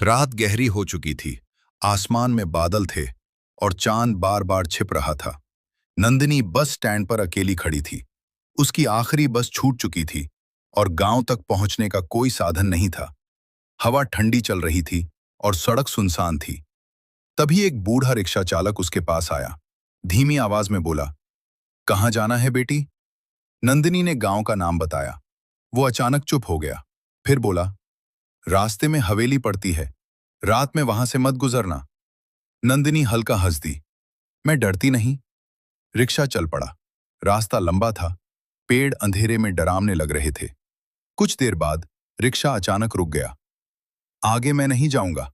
रात गहरी हो चुकी थी। आसमान में बादल थे और चांद बार बार छिप रहा था। नंदिनी बस स्टैंड पर अकेली खड़ी थी। उसकी आखिरी बस छूट चुकी थी और गांव तक पहुंचने का कोई साधन नहीं था। हवा ठंडी चल रही थी और सड़क सुनसान थी। तभी एक बूढ़ा रिक्शा चालक उसके पास आया। धीमी आवाज में बोला, कहाँ जाना है बेटी? नंदिनी ने गांव का नाम बताया। वो अचानक चुप हो गया। फिर बोला, रास्ते में हवेली पड़ती है, रात में वहां से मत गुजरना। नंदिनी हल्का हंस दी। मैं डरती नहीं। रिक्शा चल पड़ा। रास्ता लंबा था। पेड़ अंधेरे में डरावने लग रहे थे। कुछ देर बाद रिक्शा अचानक रुक गया। आगे मैं नहीं जाऊंगा।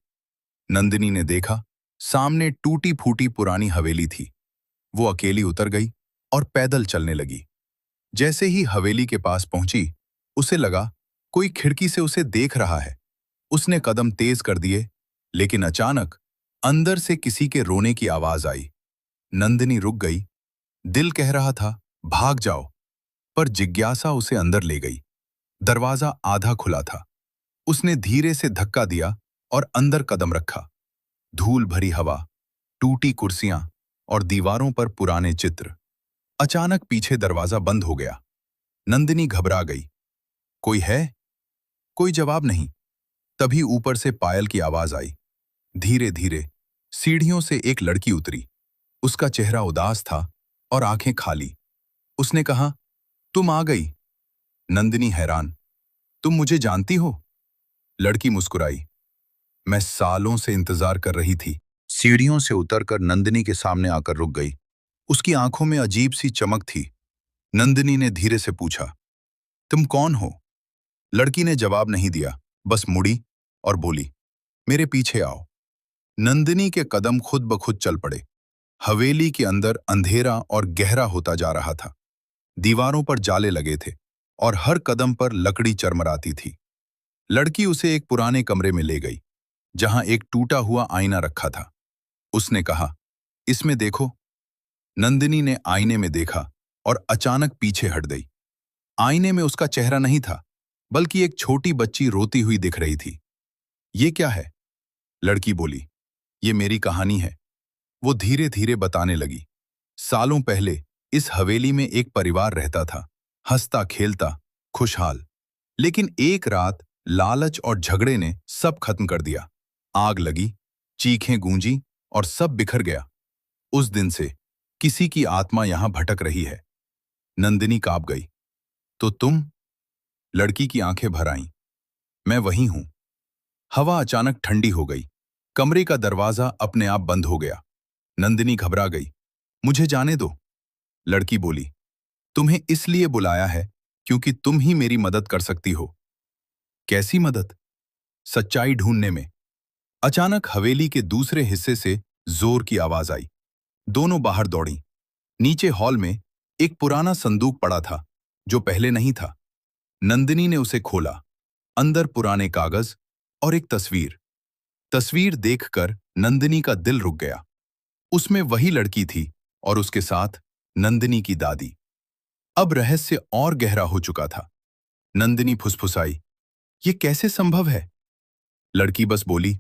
नंदिनी ने देखा, सामने टूटी फूटी पुरानी हवेली थी। वो अकेली उतर गई और पैदल चलने लगी। जैसे ही हवेली के पास पहुंची, उसे लगा कोई खिड़की से उसे देख रहा है। उसने कदम तेज कर दिए, लेकिन अचानक अंदर से किसी के रोने की आवाज आई। नंदिनी रुक गई। दिल कह रहा था भाग जाओ, पर जिज्ञासा उसे अंदर ले गई। दरवाजा आधा खुला था। उसने धीरे से धक्का दिया और अंदर कदम रखा। धूल भरी हवा, टूटी कुर्सियां और दीवारों पर पुराने चित्र। अचानक पीछे दरवाजा बंद हो गया। नंदिनी घबरा गई। कोई है? कोई जवाब नहीं। तभी ऊपर से पायल की आवाज आई। धीरे धीरे सीढ़ियों से एक लड़की उतरी। उसका चेहरा उदास था और आंखें खाली। उसने कहा, तुम आ गई। नंदिनी हैरान, तुम मुझे जानती हो? लड़की मुस्कुराई, मैं सालों से इंतजार कर रही थी। सीढ़ियों से उतरकर नंदिनी के सामने आकर रुक गई। उसकी आंखों में अजीब सी चमक थी। नंदिनी ने धीरे से पूछा, तुम कौन हो? लड़की ने जवाब नहीं दिया, बस मुड़ी और बोली, मेरे पीछे आओ। नंदिनी के कदम खुद ब खुद चल पड़े। हवेली के अंदर अंधेरा और गहरा होता जा रहा था। दीवारों पर जाले लगे थे और हर कदम पर लकड़ी चरमराती थी। लड़की उसे एक पुराने कमरे में ले गई, जहां एक टूटा हुआ आईना रखा था। उसने कहा, इसमें देखो। नंदिनी ने आईने में देखा और अचानक पीछे हट गई। आईने में उसका चेहरा नहीं था, बल्कि एक छोटी बच्ची रोती हुई दिख रही थी। ये क्या है? लड़की बोली, ये मेरी कहानी है। वो धीरे धीरे बताने लगी। सालों पहले इस हवेली में एक परिवार रहता था, हंसता खेलता, खुशहाल। लेकिन एक रात लालच और झगड़े ने सब खत्म कर दिया। आग लगी, चीखें गूंजी और सब बिखर गया। उस दिन से किसी की आत्मा यहां भटक रही है। नंदिनी कांप गई। तो तुम? लड़की की आंखें भर आईं। मैं वही हूं। हवा अचानक ठंडी हो गई। कमरे का दरवाजा अपने आप बंद हो गया। नंदिनी घबरा गई। मुझे जाने दो। लड़की बोली, तुम्हें इसलिए बुलाया है क्योंकि तुम ही मेरी मदद कर सकती हो। कैसी मदद? सच्चाई ढूंढने में। अचानक हवेली के दूसरे हिस्से से जोर की आवाज आई। दोनों बाहर दौड़ी। नीचे हॉल में एक पुराना संदूक पड़ा था, जो पहले नहीं था। नंदिनी ने उसे खोला। अंदर पुराने कागज और एक तस्वीर। तस्वीर देखकर नंदिनी का दिल रुक गया। उसमें वही लड़की थी और उसके साथ नंदिनी की दादी। अब रहस्य और गहरा हो चुका था। नंदिनी फुसफुसाई, ये कैसे संभव है? लड़की बस बोली,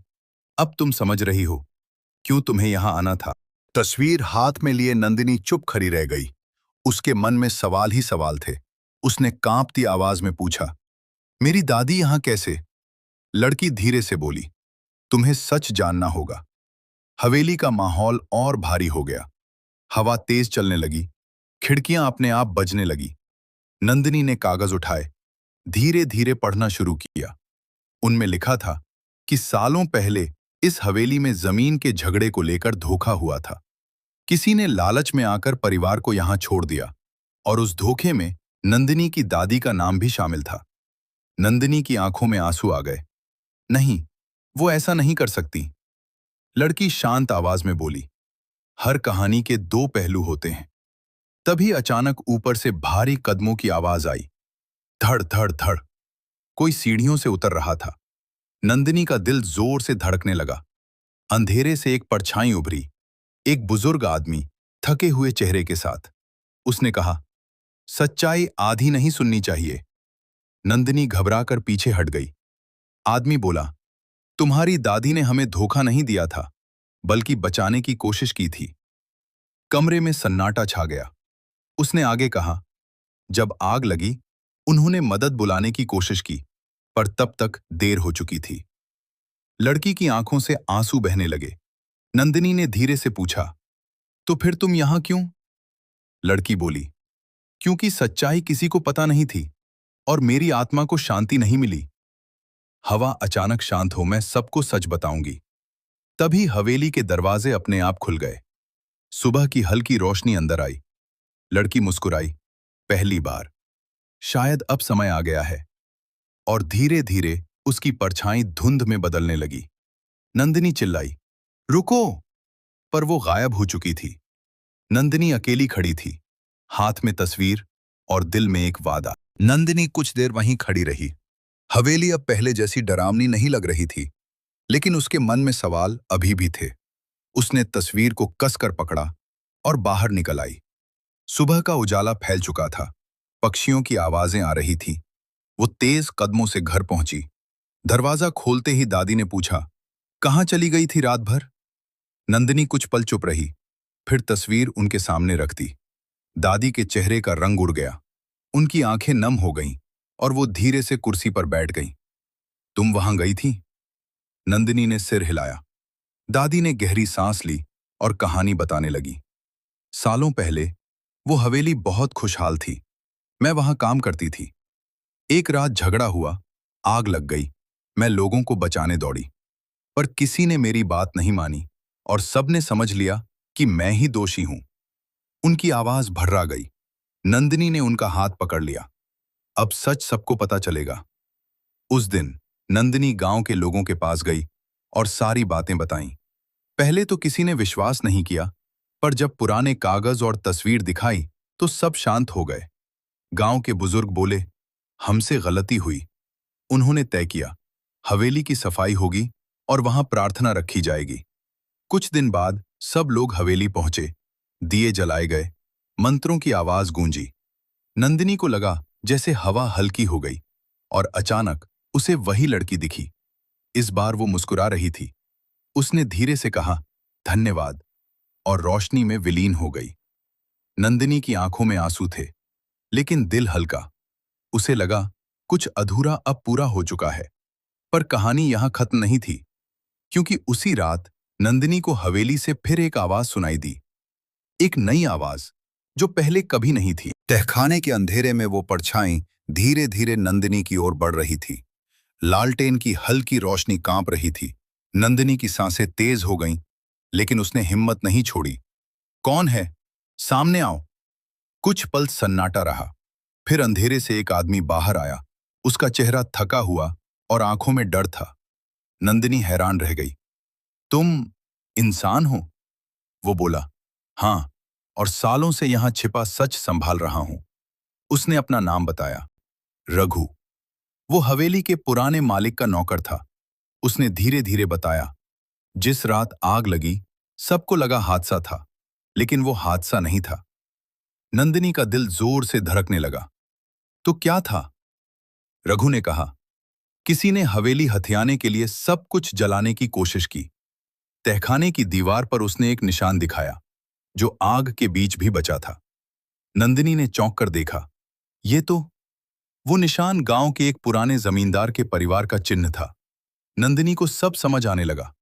अब तुम समझ रही हो क्यों तुम्हें यहां आना था। तस्वीर हाथ में लिए नंदिनी चुप खड़ी रह गई। उसके मन में सवाल ही सवाल थे। उसने कांपती आवाज में पूछा, मेरी दादी यहां कैसे? लड़की धीरे से बोली, तुम्हें सच जानना होगा। हवेली का माहौल और भारी हो गया। हवा तेज चलने लगी। खिड़कियां अपने आप बजने लगी। नंदिनी ने कागज उठाए, धीरे धीरे पढ़ना शुरू किया। उनमें लिखा था कि सालों पहले इस हवेली में जमीन के झगड़े को लेकर धोखा हुआ था। किसी ने लालच में आकर परिवार को यहां छोड़ दिया और उस धोखे में नंदिनी की दादी का नाम भी शामिल था। नंदिनी की आंखों में आंसू आ गए। नहीं, वो ऐसा नहीं कर सकती। लड़की शांत आवाज में बोली, हर कहानी के दो पहलू होते हैं। तभी अचानक ऊपर से भारी कदमों की आवाज आई। धड़ धड़ धड़। कोई सीढ़ियों से उतर रहा था। नंदिनी का दिल जोर से धड़कने लगा। अंधेरे से एक परछाई उभरी। एक बुजुर्ग आदमी, थके हुए चेहरे के साथ। उसने कहा, सच्चाई आधी नहीं सुननी चाहिए। नंदिनी घबराकर पीछे हट गई। आदमी बोला, तुम्हारी दादी ने हमें धोखा नहीं दिया था, बल्कि बचाने की कोशिश की थी। कमरे में सन्नाटा छा गया। उसने आगे कहा, जब आग लगी, उन्होंने मदद बुलाने की कोशिश की, पर तब तक देर हो चुकी थी। लड़की की आंखों से आंसू बहने लगे। नंदिनी ने धीरे से पूछा, तो फिर तुम यहां क्यों? लड़की बोली, क्योंकि सच्चाई किसी को पता नहीं थी और मेरी आत्मा को शांति नहीं मिली। हवा अचानक शांत हो, मैं सबको सच बताऊंगी। तभी हवेली के दरवाजे अपने आप खुल गए। सुबह की हल्की रोशनी अंदर आई। लड़की मुस्कुराई, पहली बार। शायद अब समय आ गया है। और धीरे धीरे उसकी परछाई धुंध में बदलने लगी। नंदिनी चिल्लाई, रुको! पर वो गायब हो चुकी थी। नंदिनी अकेली खड़ी थी, हाथ में तस्वीर और दिल में एक वादा। नंदिनी कुछ देर वहीं खड़ी रही। हवेली अब पहले जैसी डरावनी नहीं लग रही थी, लेकिन उसके मन में सवाल अभी भी थे। उसने तस्वीर को कसकर पकड़ा और बाहर निकल आई। सुबह का उजाला फैल चुका था। पक्षियों की आवाजें आ रही थी। वो तेज कदमों से घर पहुंची। दरवाजा खोलते ही दादी ने पूछा, कहाँ चली गई थी रात भर? नंदिनी कुछ पल चुप रही, फिर तस्वीर उनके सामने रख दी। दादी के चेहरे का रंग उड़ गया। उनकी आंखें नम हो गईं और वो धीरे से कुर्सी पर बैठ गईं। तुम वहां गई थी? नंदिनी ने सिर हिलाया। दादी ने गहरी सांस ली और कहानी बताने लगी। सालों पहले वो हवेली बहुत खुशहाल थी। मैं वहां काम करती थी। एक रात झगड़ा हुआ, आग लग गई। मैं लोगों को बचाने दौड़ी, पर किसी ने मेरी बात नहीं मानी और सबने समझ लिया कि मैं ही दोषी हूं। उनकी आवाज भर्रा गई। नंदिनी ने उनका हाथ पकड़ लिया। अब सच सबको पता चलेगा। उस दिन नंदिनी गांव के लोगों के पास गई और सारी बातें बताईं। पहले तो किसी ने विश्वास नहीं किया, पर जब पुराने कागज और तस्वीर दिखाई तो सब शांत हो गए। गांव के बुजुर्ग बोले, हमसे गलती हुई। उन्होंने तय किया, हवेली की सफाई होगी और वहां प्रार्थना रखी जाएगी। कुछ दिन बाद सब लोग हवेली पहुंचे। दिए जलाए गए, मंत्रों की आवाज गूंजी। नंदिनी को लगा जैसे हवा हल्की हो गई और अचानक उसे वही लड़की दिखी। इस बार वो मुस्कुरा रही थी। उसने धीरे से कहा, धन्यवाद, और रोशनी में विलीन हो गई। नंदिनी की आंखों में आंसू थे, लेकिन दिल हल्का। उसे लगा कुछ अधूरा अब पूरा हो चुका है। पर कहानी यहां खत्म नहीं थी, क्योंकि उसी रात नंदिनी को हवेली से फिर एक आवाज सुनाई दी। एक नई आवाज जो पहले कभी नहीं थी। तहखाने के अंधेरे में वो परछाई धीरे धीरे नंदिनी की ओर बढ़ रही थी। लालटेन की हल्की रोशनी कांप रही थी। नंदिनी की सांसें तेज हो गईं, लेकिन उसने हिम्मत नहीं छोड़ी। कौन है? सामने आओ। कुछ पल सन्नाटा रहा। फिर अंधेरे से एक आदमी बाहर आया। उसका चेहरा थका हुआ और आंखों में डर था। नंदिनी हैरान रह गई। तुम इंसान हो? वो बोला, हाँ, और सालों से यहां छिपा सच संभाल रहा हूं। उसने अपना नाम बताया, रघु। वो हवेली के पुराने मालिक का नौकर था। उसने धीरे धीरे बताया, जिस रात आग लगी सबको लगा हादसा था, लेकिन वो हादसा नहीं था। नंदिनी का दिल जोर से धड़कने लगा। तो क्या था? रघु ने कहा, किसी ने हवेली हथियाने के लिए सब कुछ जलाने की कोशिश की। तहखाने की दीवार पर उसने एक निशान दिखाया, जो आग के बीच भी बचा था। नंदिनी ने चौंक कर देखा। ये तो वो निशान गांव के एक पुराने जमींदार के परिवार का चिन्ह था। नंदिनी को सब समझ आने लगा।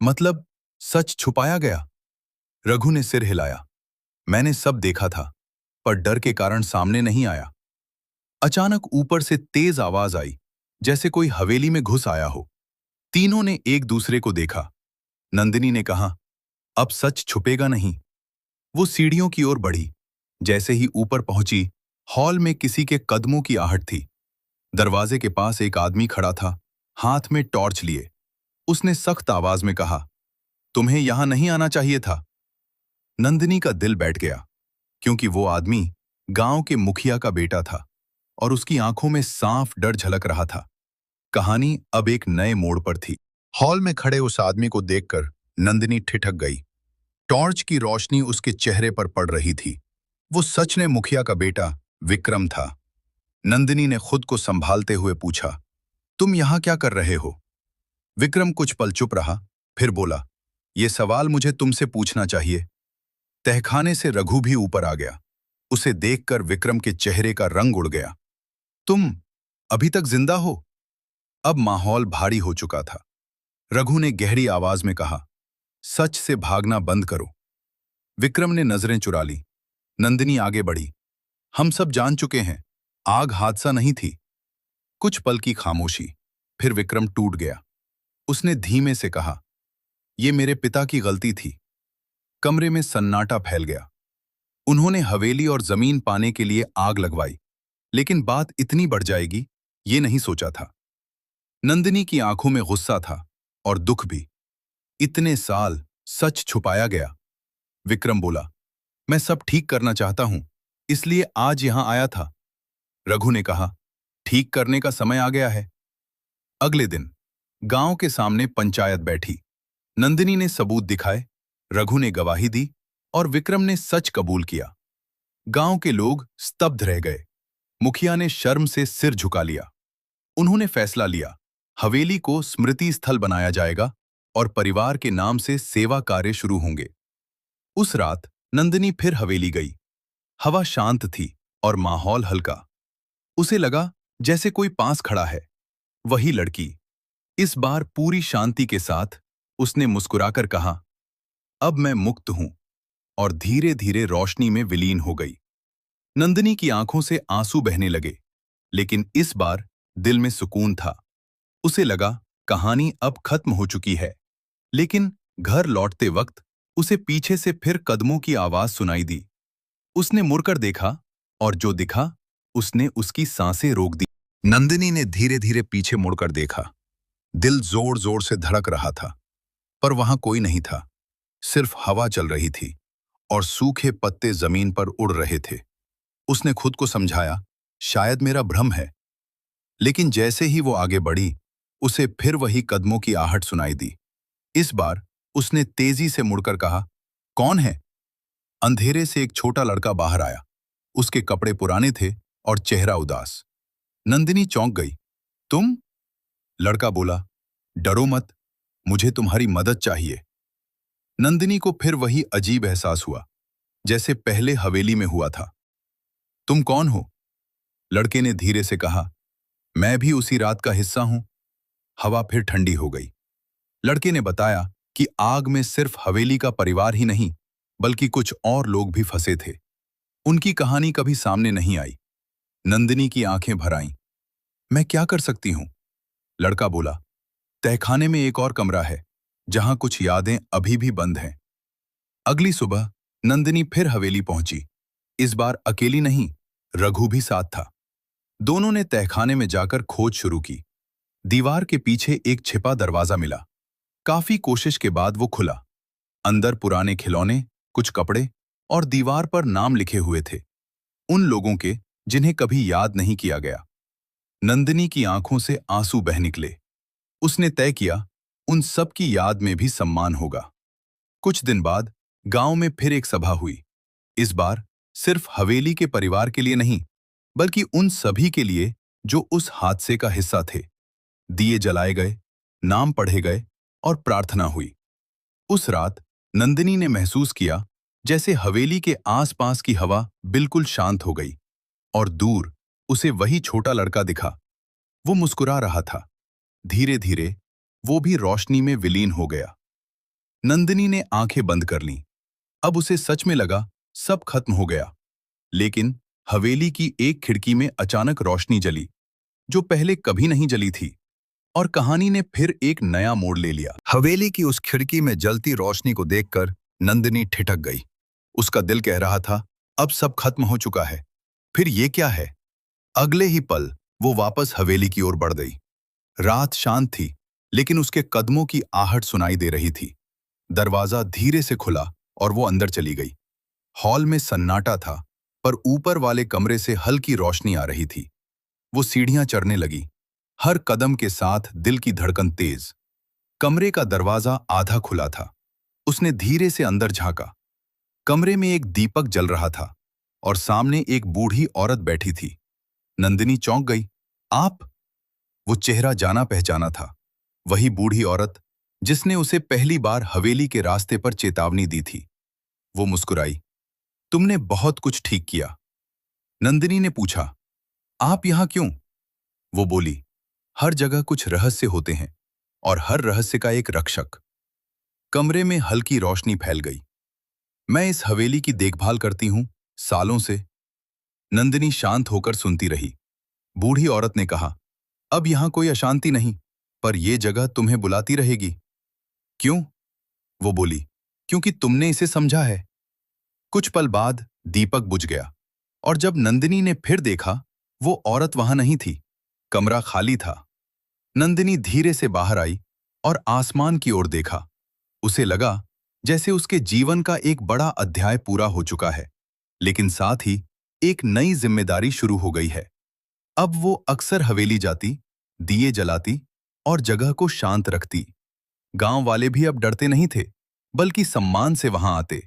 मतलब सच छुपाया गया। रघु ने सिर हिलाया। मैंने सब देखा था, पर डर के कारण सामने नहीं आया। अचानक ऊपर से तेज आवाज आई, जैसे कोई हवेली में घुस आया हो। तीनों ने एक दूसरे को देखा। नंदिनी ने कहा, अब सच छुपेगा नहीं। वो सीढ़ियों की ओर बढ़ी। जैसे ही ऊपर पहुंची, हॉल में किसी के कदमों की आहट थी। दरवाजे के पास एक आदमी खड़ा था, हाथ में टॉर्च लिए। उसने सख्त आवाज में कहा, तुम्हें यहां नहीं आना चाहिए था। नंदिनी का दिल बैठ गया, क्योंकि वो आदमी गांव के मुखिया का बेटा था और उसकी आंखों में साफ डर झलक रहा था। कहानी अब एक नए मोड़ पर थी। हॉल में खड़े उस आदमी को देखकर नंदिनी ठिठक गई। टॉर्च की रोशनी उसके चेहरे पर पड़ रही थी। वो सच में मुखिया का बेटा विक्रम था। नंदिनी ने खुद को संभालते हुए पूछा, तुम यहां क्या कर रहे हो? विक्रम कुछ पल चुप रहा, फिर बोला, ये सवाल मुझे तुमसे पूछना चाहिए। तहखाने से रघु भी ऊपर आ गया। उसे देखकर विक्रम के चेहरे का रंग उड़ गया। तुम अभी तक जिंदा हो? अब माहौल भारी हो चुका था। रघु ने गहरी आवाज में कहा, सच से भागना बंद करो। विक्रम ने नजरें चुरा ली। नंदिनी आगे बढ़ी। हम सब जान चुके हैं, आग हादसा नहीं थी। कुछ पल की खामोशी, फिर विक्रम टूट गया। उसने धीमे से कहा, यह मेरे पिता की गलती थी। कमरे में सन्नाटा फैल गया। उन्होंने हवेली और जमीन पाने के लिए आग लगवाई, लेकिन बात इतनी बढ़ जाएगी, ये नहीं सोचा था। नंदिनी की आंखों में गुस्सा था और दुख भी। इतने साल सच छुपाया गया। विक्रम बोला, मैं सब ठीक करना चाहता हूं, इसलिए आज यहां आया था। रघु ने कहा, ठीक करने का समय आ गया है। अगले दिन गांव के सामने पंचायत बैठी। नंदिनी ने सबूत दिखाए, रघु ने गवाही दी और विक्रम ने सच कबूल किया। गांव के लोग स्तब्ध रह गए। मुखिया ने शर्म से सिर झुका लिया। उन्होंने फैसला लिया, हवेली को स्मृति स्थल बनाया जाएगा और परिवार के नाम से सेवा कार्य शुरू होंगे। उस रात नंदिनी फिर हवेली गई। हवा शांत थी और माहौल हल्का। उसे लगा जैसे कोई पास खड़ा है। वही लड़की। इस बार पूरी शांति के साथ उसने मुस्कुराकर कहा, अब मैं मुक्त हूं, और धीरे धीरे रोशनी में विलीन हो गई। नंदिनी की आंखों से आंसू बहने लगे, लेकिन इस बार दिल में सुकून था। उसे लगा कहानी अब खत्म हो चुकी है। लेकिन घर लौटते वक्त उसे पीछे से फिर कदमों की आवाज सुनाई दी। उसने मुड़कर देखा और जो दिखा उसने उसकी सांसें रोक दी। नंदिनी ने धीरे धीरे पीछे मुड़कर देखा। दिल जोर जोर से धड़क रहा था, पर वहां कोई नहीं था। सिर्फ हवा चल रही थी और सूखे पत्ते जमीन पर उड़ रहे थे। उसने खुद को समझाया, शायद मेरा भ्रम है। लेकिन जैसे ही वो आगे बढ़ी, उसे फिर वही कदमों की आहट सुनाई दी। इस बार उसने तेजी से मुड़कर कहा, कौन है? अंधेरे से एक छोटा लड़का बाहर आया। उसके कपड़े पुराने थे और चेहरा उदास। नंदिनी चौंक गई। तुम? लड़का बोला, डरो मत, मुझे तुम्हारी मदद चाहिए। नंदिनी को फिर वही अजीब एहसास हुआ, जैसे पहले हवेली में हुआ था। तुम कौन हो? लड़के ने धीरे से कहा, मैं भी उसी रात का हिस्सा हूं। हवा फिर ठंडी हो गई। लड़के ने बताया कि आग में सिर्फ हवेली का परिवार ही नहीं, बल्कि कुछ और लोग भी फंसे थे। उनकी कहानी कभी सामने नहीं आई। नंदिनी की आंखें भर आईं। मैं क्या कर सकती हूं? लड़का बोला, तहखाने में एक और कमरा है, जहां कुछ यादें अभी भी बंद हैं। अगली सुबह नंदिनी फिर हवेली पहुंची। इस बार अकेली नहीं, रघु भी साथ था। दोनों ने तहखाने में जाकर खोज शुरू की। दीवार के पीछे एक छिपा दरवाजा मिला। काफी कोशिश के बाद वो खुला। अंदर पुराने खिलौने, कुछ कपड़े और दीवार पर नाम लिखे हुए थे, उन लोगों के जिन्हें कभी याद नहीं किया गया। नंदिनी की आंखों से आंसू बह निकले। उसने तय किया, उन सब की याद में भी सम्मान होगा। कुछ दिन बाद गांव में फिर एक सभा हुई। इस बार सिर्फ हवेली के परिवार के लिए नहीं, बल्कि उन सभी के लिए जो उस हादसे का हिस्सा थे। दिए जलाए गए, नाम पढ़े गए और प्रार्थना हुई। उस रात नंदिनी ने महसूस किया जैसे हवेली के आसपास की हवा बिल्कुल शांत हो गई, और दूर उसे वही छोटा लड़का दिखा। वो मुस्कुरा रहा था। धीरे धीरे वो भी रोशनी में विलीन हो गया। नंदिनी ने आंखें बंद कर लीं। अब उसे सच में लगा सब खत्म हो गया। लेकिन हवेली की एक खिड़की में अचानक रोशनी जली, जो पहले कभी नहीं जली थी, और कहानी ने फिर एक नया मोड़ ले लिया। हवेली की उस खिड़की में जलती रोशनी को देखकर नंदिनी ठिठक गई। उसका दिल कह रहा था, अब सब खत्म हो चुका है, फिर ये क्या है? अगले ही पल वो वापस हवेली की ओर बढ़ गई। रात शांत थी, लेकिन उसके कदमों की आहट सुनाई दे रही थी। दरवाजा धीरे से खुला और वो अंदर चली गई। हॉल में सन्नाटा था, पर ऊपर वाले कमरे से हल्की रोशनी आ रही थी। वो सीढ़ियां चढ़ने लगी। हर कदम के साथ दिल की धड़कन तेज। कमरे का दरवाजा आधा खुला था। उसने धीरे से अंदर झांका। कमरे में एक दीपक जल रहा था और सामने एक बूढ़ी औरत बैठी थी। नंदिनी चौंक गई। आप? वो चेहरा जाना पहचाना था। वही बूढ़ी औरत जिसने उसे पहली बार हवेली के रास्ते पर चेतावनी दी थी। वो मुस्कुराई। तुमने बहुत कुछ ठीक किया। नंदिनी ने पूछा, आप यहां क्यों? वो बोली, हर जगह कुछ रहस्य होते हैं और हर रहस्य का एक रक्षक। कमरे में हल्की रोशनी फैल गई। मैं इस हवेली की देखभाल करती हूं सालों से। नंदिनी शांत होकर सुनती रही। बूढ़ी औरत ने कहा, अब यहां कोई अशांति नहीं, पर यह जगह तुम्हें बुलाती रहेगी। क्यों? वो बोली, क्योंकि तुमने इसे समझा है। कुछ पल बाद दीपक बुझ गया और जब नंदिनी ने फिर देखा, वो औरत वहां नहीं थी। कमरा खाली था। नंदिनी धीरे से बाहर आई और आसमान की ओर देखा। उसे लगा जैसे उसके जीवन का एक बड़ा अध्याय पूरा हो चुका है, लेकिन साथ ही एक नई जिम्मेदारी शुरू हो गई है। अब वो अक्सर हवेली जाती, दिए जलाती और जगह को शांत रखती। गांव वाले भी अब डरते नहीं थे, बल्कि सम्मान से वहां आते।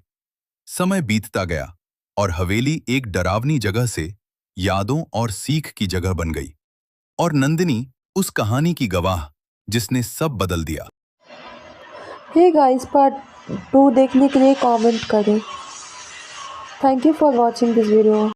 समय बीतता गया और हवेली एक डरावनी जगह से यादों और सीख की जगह बन गई। और नंदिनी उस कहानी की गवाह जिसने सब बदल दिया। हे गाइस, पार्ट 2 देखने के लिए कमेंट करें। Thank you for watching this video.